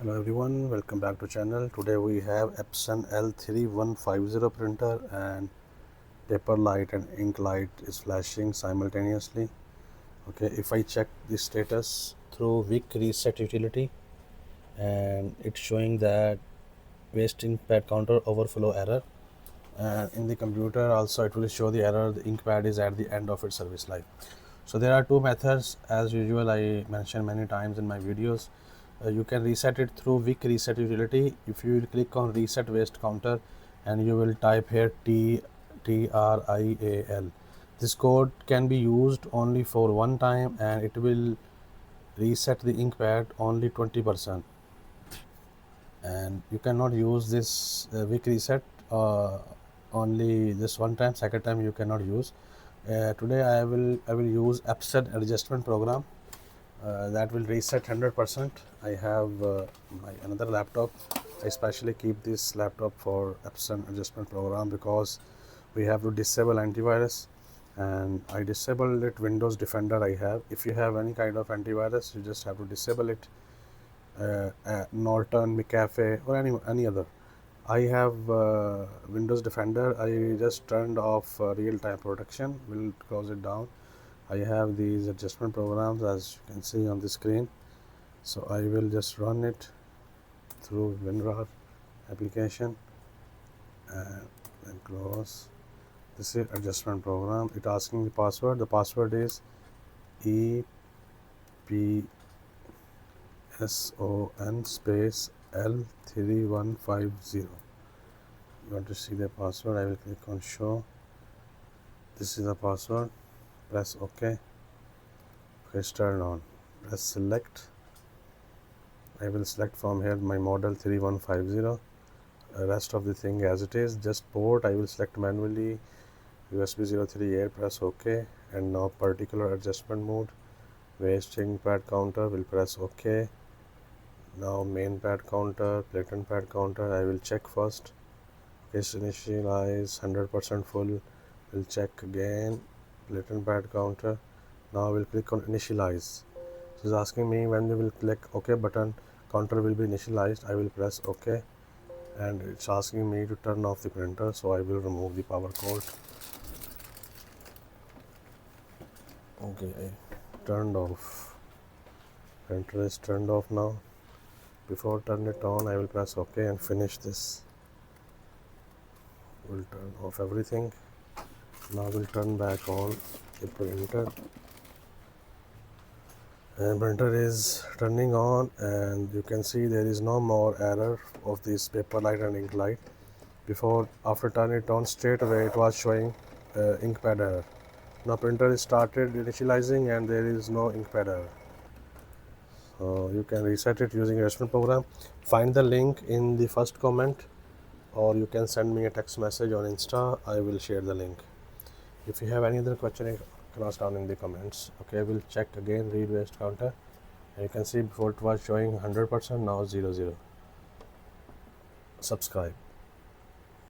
Hello everyone, welcome back to channel. Today we have Epson L3150 printer and paper light and ink light is flashing simultaneously. Okay, if I check the status through weak reset utility, and it's showing that waste ink pad counter overflow error, and in the computer also it will show the error the ink pad is at the end of its service life. So there are two methods, as usual I mentioned many times in my videos. You can reset it through weak reset utility. If you will click on reset waste counter and you will type here TRIAL, this code can be used only for one time and it will reset the ink pad only 20%, and you cannot use this weak reset only this one time. Second time you cannot use. Today I will use Epson adjustment program that will reset 100%. I have my another laptop. I especially keep this laptop for Epson adjustment program because we have to disable antivirus, and I disabled it Windows Defender. I have, if you have any kind of antivirus, you just have to disable it, Norton, McAfee, or any other. I have Windows Defender. I just turned off real-time protection. We'll close it down. I have these adjustment programs as you can see on the screen, so I will just run it through WinRAR application and close. This is adjustment program. It asking the password. The password is EPSON space L3150. You want to see the password? I will click on show. This is the password. Press OK. Press turn on. Press select. I will select from here my model 3150. Rest of the thing as it is. Just port I will select manually. USB 038. Press OK. And now particular adjustment mode. Waste ink pad counter will press OK. Now main pad counter, platen pad counter I will check first. Case initialize 100% full. Will check again. Platen pad counter. Now I will click on initialize. So it's asking me when we will click OK button, counter will be initialized. I will press OK, and it's asking me to turn off the printer, so I will remove the power cord. Okay, I turned off. Printer is turned off now. Before turn it on, I will press OK and finish this. We'll turn off everything. Now we'll turn back on the printer. And printer is turning on, and you can see there is no more error of this paper light and ink light. After turning it on, straight away it was showing ink pad error. Now printer is started initializing and there is no ink pad error. So you can reset it using a adjustment program. Find the link in the first comment, or you can send me a text message on Insta. I will share the link. If you have any other question, cross down in the comments. Okay, we'll check again read waste counter, and you can see before it was showing 100%, now 00. Subscribe.